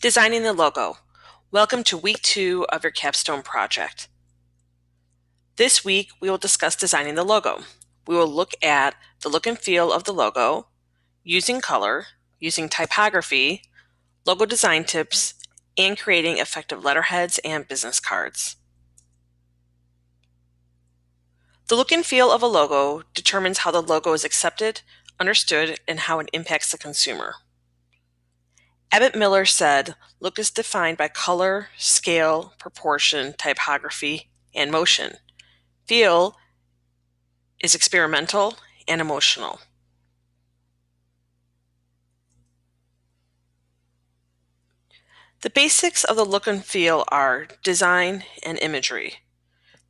Designing the logo. Welcome to week 2 of your capstone project. This week, we will discuss designing the logo. We will look at the look and feel of the logo, using color, using typography, logo design tips, and creating effective letterheads and business cards. The look and feel of a logo determines how the logo is accepted, understood, and how it impacts the consumer. Abbott Miller said, "Look is defined by color, scale, proportion, typography, and motion. Feel is experimental and emotional." The basics of the look and feel are design and imagery.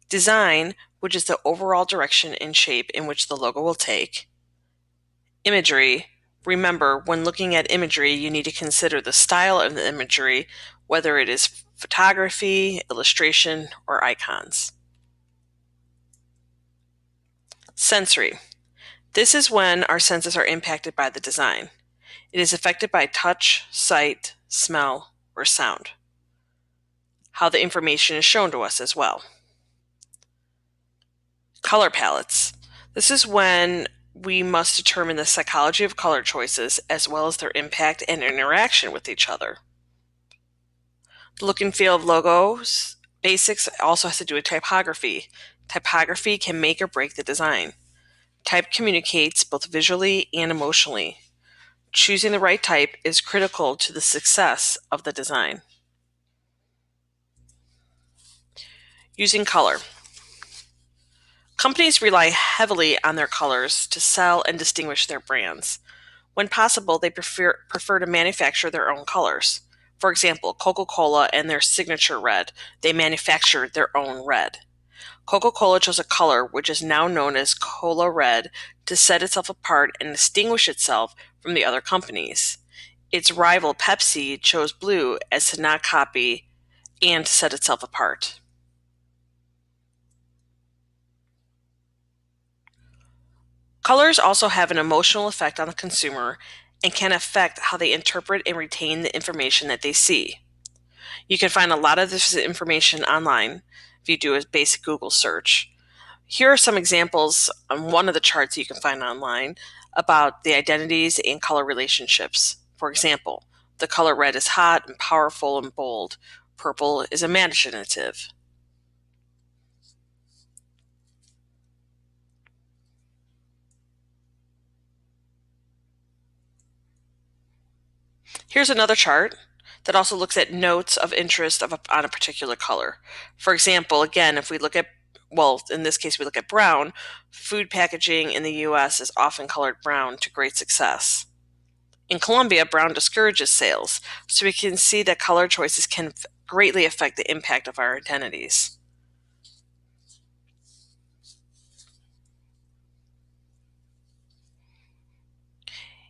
Design, which is the overall direction and shape in which the logo will take. Imagery. Remember, when looking at imagery, you need to consider the style of the imagery, whether it is photography, illustration, or icons. Sensory. This is when our senses are impacted by the design. It is affected by touch, sight, smell, or sound. How the information is shown to us as well. Color palettes. This is when we must determine the psychology of color choices as well as their impact and interaction with each other. The look and feel of logos basics also has to do with typography. Typography can make or break the design. Type communicates both visually and emotionally. Choosing the right type is critical to the success of the design. Using color. Companies rely heavily on their colors to sell and distinguish their brands. When possible, they prefer to manufacture their own colors. For example, Coca-Cola and their signature red, they manufactured their own red. Coca-Cola chose a color which is now known as Cola Red to set itself apart and distinguish itself from the other companies. Its rival Pepsi chose blue as to not copy and to set itself apart. Colors also have an emotional effect on the consumer and can affect how they interpret and retain the information that they see. You can find a lot of this information online if you do a basic Google search. Here are some examples on one of the charts you can find online about the identities and color relationships. For example, the color red is hot and powerful and bold. Purple is imaginative. Here's another chart that also looks at notes of interest on a particular color. For example, again, if we look at, well, in this case, we look at brown, food packaging in the US is often colored brown to great success. In Colombia, brown discourages sales, so we can see that color choices can greatly affect the impact of our identities.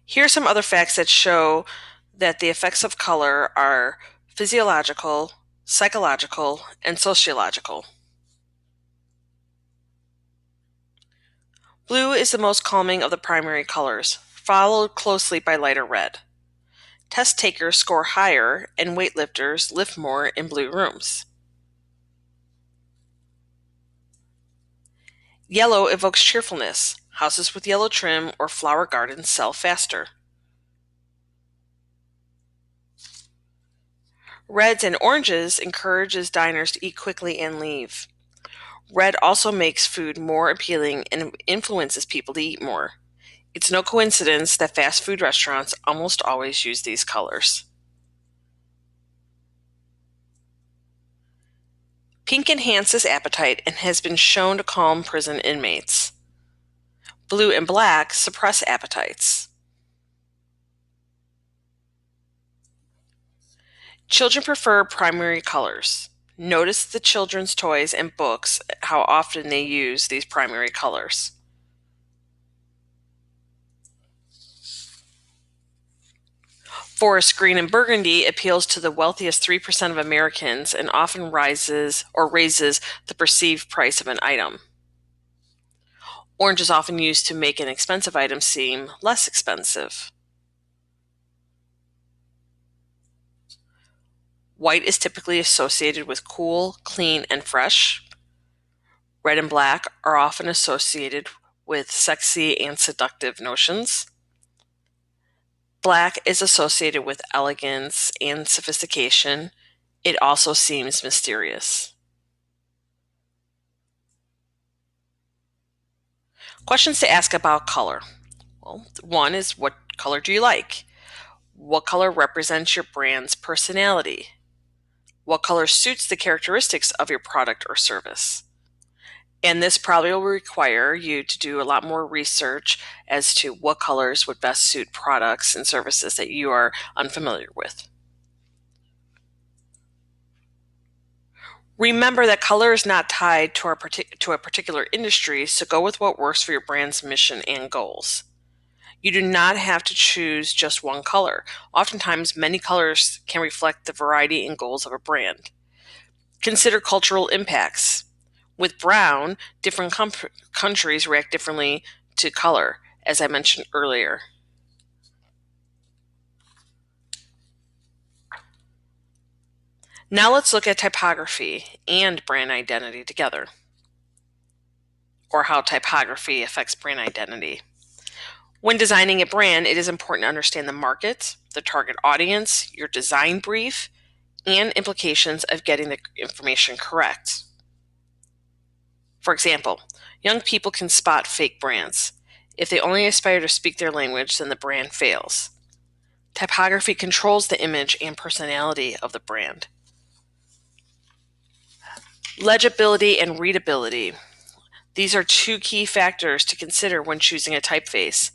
Here are some other facts that show that the effects of color are physiological, psychological, and sociological. Blue is the most calming of the primary colors, followed closely by lighter red. Test takers score higher and weightlifters lift more in blue rooms. Yellow evokes cheerfulness. Houses with yellow trim or flower gardens sell faster. Reds and oranges encourages diners to eat quickly and leave. Red also makes food more appealing and influences people to eat more. It's no coincidence that fast food restaurants almost always use these colors. Pink enhances appetite and has been shown to calm prison inmates. Blue and black suppress appetites. Children prefer primary colors. Notice the children's toys and books, how often they use these primary colors. Forest green and burgundy appeals to the wealthiest 3% of Americans and often raises the perceived price of an item. Orange is often used to make an expensive item seem less expensive. White is typically associated with cool, clean, and fresh. Red and black are often associated with sexy and seductive notions. Black is associated with elegance and sophistication. It also seems mysterious. Questions to ask about color. Well, one is, what color do you like? What color represents your brand's personality? What color suits the characteristics of your product or service? And this probably will require you to do a lot more research as to what colors would best suit products and services that you are unfamiliar with. Remember that color is not tied to a particular industry, so go with what works for your brand's mission and goals. You do not have to choose just one color. Oftentimes, many colors can reflect the variety and goals of a brand. Consider cultural impacts. With brown, different countries react differently to color, as I mentioned earlier. Now let's look at typography and brand identity together, or how typography affects brand identity. When designing a brand, it is important to understand the market, the target audience, your design brief, and implications of getting the information correct. For example, young people can spot fake brands. If they only aspire to speak their language, then the brand fails. Typography controls the image and personality of the brand. Legibility and readability. These are two key factors to consider when choosing a typeface.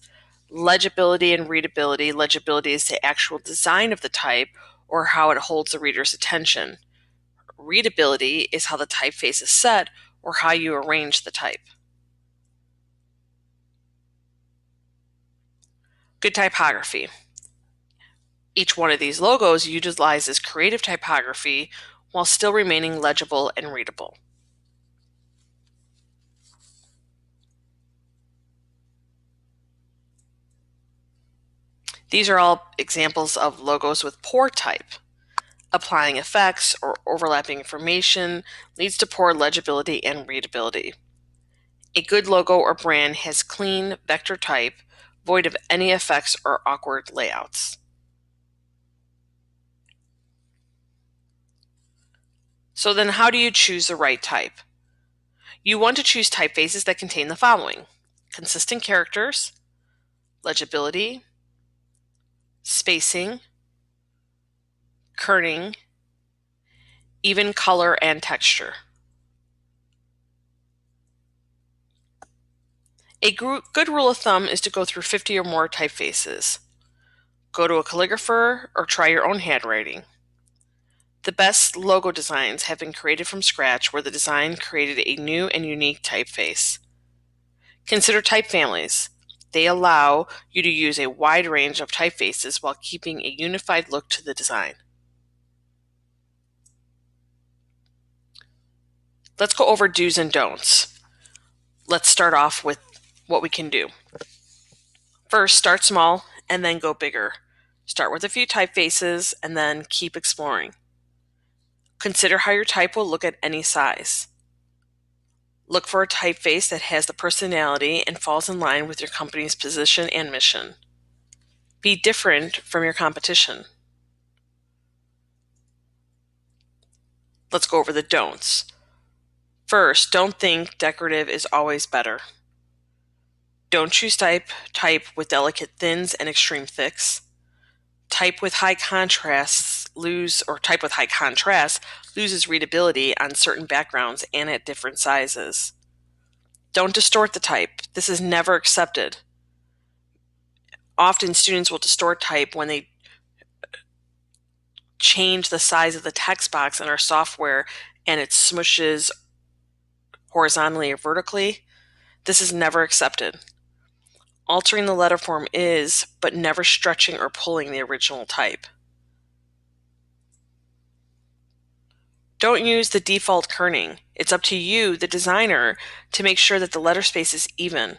Legibility and readability. Legibility is the actual design of the type or how it holds the reader's attention. Readability is how the typeface is set or how you arrange the type. Good typography. Each one of these logos utilizes creative typography while still remaining legible and readable. These are all examples of logos with poor type. Applying effects or overlapping information leads to poor legibility and readability. A good logo or brand has clean vector type, void of any effects or awkward layouts. So then how do you choose the right type? You want to choose typefaces that contain the following: consistent characters, legibility, spacing, kerning, even color and texture. A good rule of thumb is to go through 50 or more typefaces. Go to a calligrapher or try your own handwriting. The best logo designs have been created from scratch where the design created a new and unique typeface. Consider type families. They allow you to use a wide range of typefaces while keeping a unified look to the design. Let's go over do's and don'ts. Let's start off with what we can do. First, start small and then go bigger. Start with a few typefaces and then keep exploring. Consider how your type will look at any size. Look for a typeface that has the personality and falls in line with your company's position and mission. Be different from your competition. Let's go over the don'ts. First, don't think decorative is always better. Don't choose type with delicate thins and extreme thicks. Type with high contrast loses readability on certain backgrounds and at different sizes. Don't distort the type. This is never accepted. Often students will distort type when they change the size of the text box in our software and it smushes horizontally or vertically. This is never accepted. Altering the letter form is, but never stretching or pulling the original type. Don't use the default kerning. It's up to you, the designer, to make sure that the letter space is even.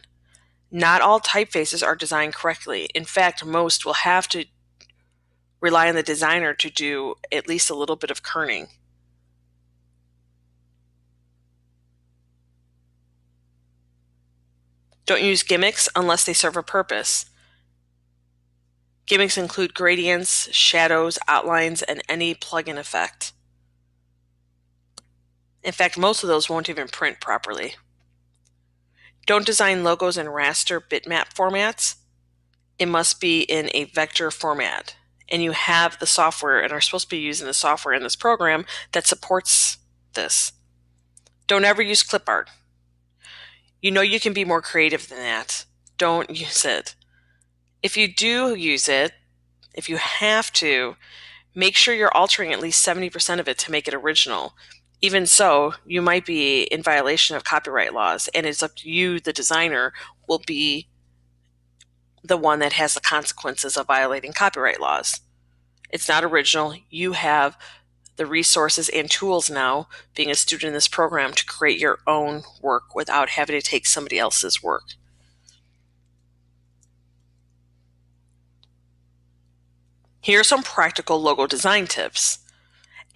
Not all typefaces are designed correctly. In fact, most will have to rely on the designer to do at least a little bit of kerning. Don't use gimmicks unless they serve a purpose. Gimmicks include gradients, shadows, outlines, and any plug-in effect. In fact, most of those won't even print properly. Don't design logos in raster bitmap formats. It must be in a vector format. And you have the software and are supposed to be using the software in this program that supports this. Don't ever use clip art. You know you can be more creative than that. Don't use it. If you do use it, if you have to, make sure you're altering at least 70% of it to make it original. Even so, you might be in violation of copyright laws, and it's up to you, the designer, will be the one that has the consequences of violating copyright laws. It's not original. You have the resources and tools now, being a student in this program, to create your own work without having to take somebody else's work. Here are some practical logo design tips.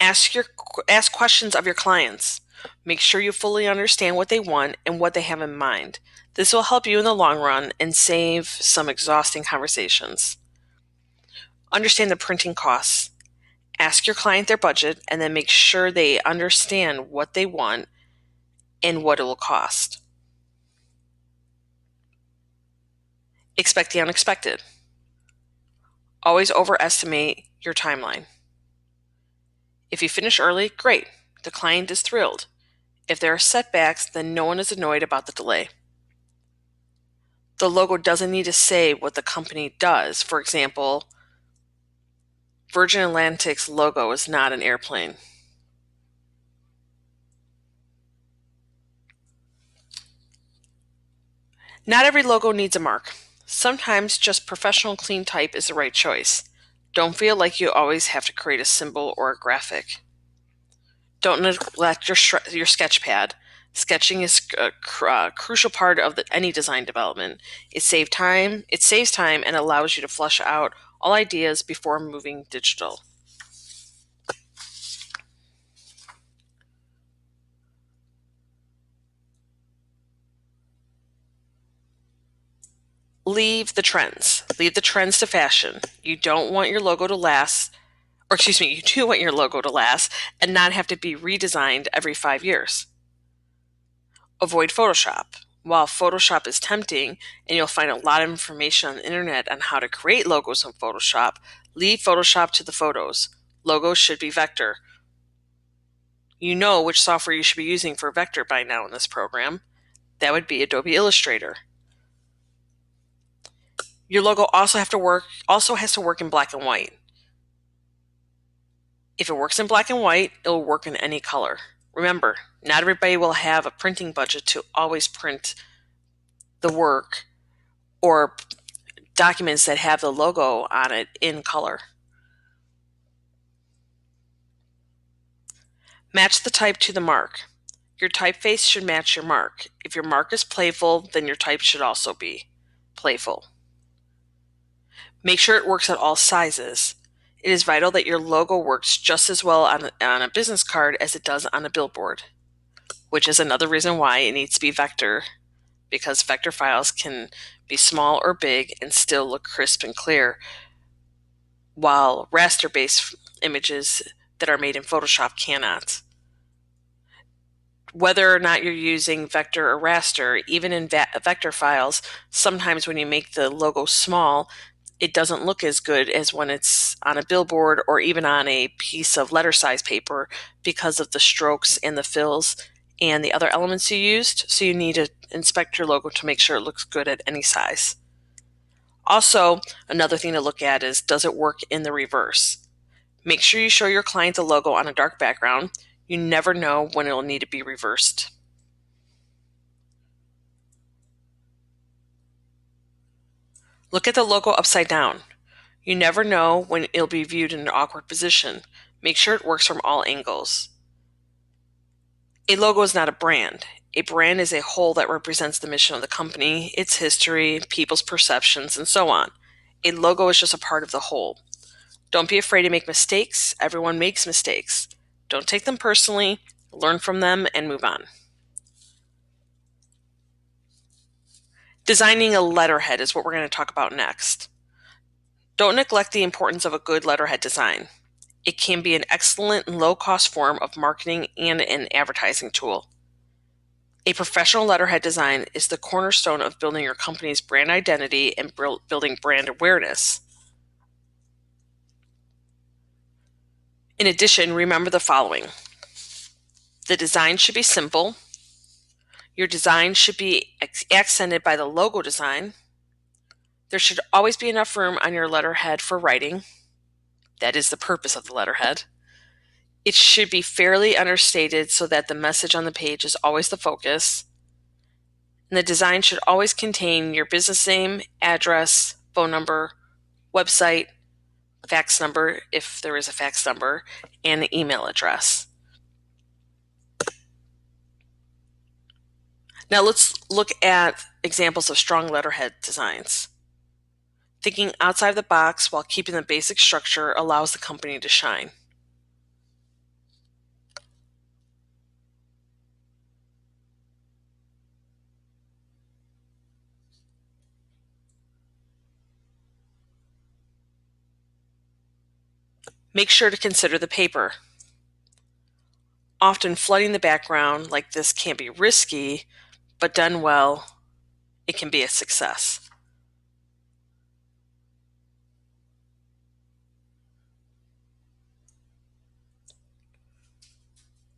Ask questions of your clients. Make sure you fully understand what they want and what they have in mind. This will help you in the long run and save some exhausting conversations. Understand the printing costs. Ask your client their budget and then make sure they understand what they want and what it will cost. Expect the unexpected. Always overestimate your timeline. If you finish early, great. The client is thrilled. If there are setbacks, then no one is annoyed about the delay. The logo doesn't need to say what the company does. For example, Virgin Atlantic's logo is not an airplane. Not every logo needs a mark. Sometimes just professional clean type is the right choice. Don't feel like you always have to create a symbol or a graphic. Don't neglect your sketch pad. Sketching is a crucial part of any design development. It saves time and allows you to flush out all ideas before moving digital. Leave the trends. Leave the trends to fashion. You don't want your logo to last, you do want your logo to last and not have to be redesigned every 5 years. Avoid Photoshop. While Photoshop is tempting and you'll find a lot of information on the internet on how to create logos in Photoshop, leave Photoshop to the photos. Logos should be vector. You know which software you should be using for vector by now in this program. That would be Adobe Illustrator. Your logo also has to work in black and white. If it works in black and white, it will work in any color. Remember, not everybody will have a printing budget to always print the work or documents that have the logo on it in color. Match the type to the mark. Your typeface should match your mark. If your mark is playful, then your type should also be playful. Make sure it works at all sizes. It is vital that your logo works just as well on a business card as it does on a billboard, which is another reason why it needs to be vector, because vector files can be small or big and still look crisp and clear, while raster-based images that are made in Photoshop cannot. Whether or not you're using vector or raster, even in vector files, sometimes when you make the logo small, it doesn't look as good as when it's on a billboard or even on a piece of letter size paper because of the strokes and the fills and the other elements you used. So you need to inspect your logo to make sure it looks good at any size. Also, another thing to look at is, does it work in the reverse? Make sure you show your client the logo on a dark background. You never know when it will need to be reversed. Look at the logo upside down. You never know when it'll be viewed in an awkward position. Make sure it works from all angles. A logo is not a brand. A brand is a whole that represents the mission of the company, its history, people's perceptions, and so on. A logo is just a part of the whole. Don't be afraid to make mistakes. Everyone makes mistakes. Don't take them personally, learn from them, and move on. Designing a letterhead is what we're going to talk about next. Don't neglect the importance of a good letterhead design. It can be an excellent and low-cost form of marketing and an advertising tool. A professional letterhead design is the cornerstone of building your company's brand identity and building brand awareness. In addition, remember the following. The design should be simple. Your design should be accented by the logo design. There should always be enough room on your letterhead for writing. That is the purpose of the letterhead. It should be fairly understated so that the message on the page is always the focus. And the design should always contain your business name, address, phone number, website, fax number, if there is a fax number, and an email address. Now let's look at examples of strong letterhead designs. Thinking outside the box while keeping the basic structure allows the company to shine. Make sure to consider the paper. Often flooding the background like this can be risky, but done well, it can be a success.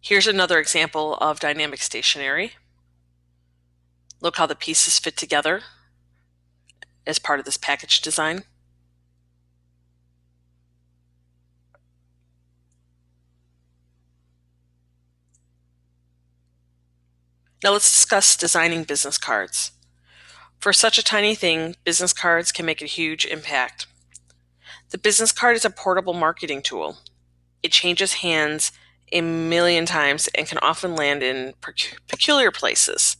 Here's another example of dynamic stationery. Look how the pieces fit together as part of this package design. Now let's discuss designing business cards. For such a tiny thing, business cards can make a huge impact. The business card is a portable marketing tool. It changes hands a million times and can often land in peculiar places.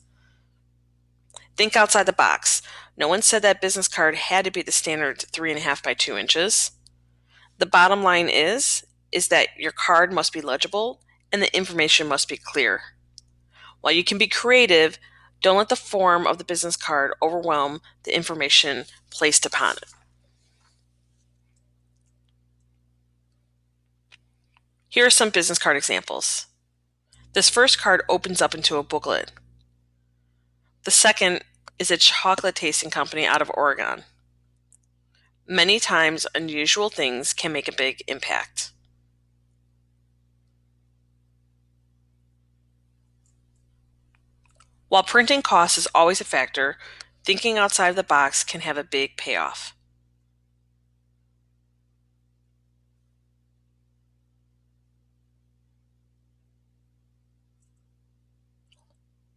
Think outside the box. No one said that business card had to be the standard 3.5 by 2 inches. The bottom line is that your card must be legible and the information must be clear. While you can be creative, don't let the form of the business card overwhelm the information placed upon it. Here are some business card examples. This first card opens up into a booklet. The second is a chocolate tasting company out of Oregon. Many times, unusual things can make a big impact. While printing cost is always a factor, thinking outside of the box can have a big payoff.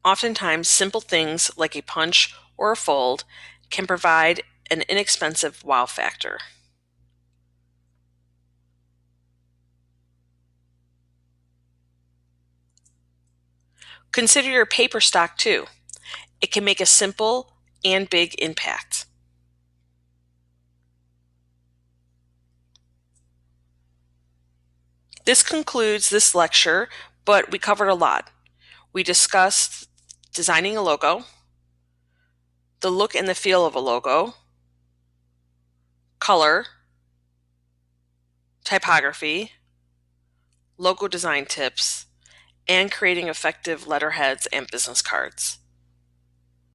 Oftentimes, simple things like a punch or a fold can provide an inexpensive wow factor. Consider your paper stock too. It can make a simple and big impact. This concludes this lecture, but we covered a lot. We discussed designing a logo, the look and the feel of a logo, color, typography, logo design tips, and creating effective letterheads and business cards.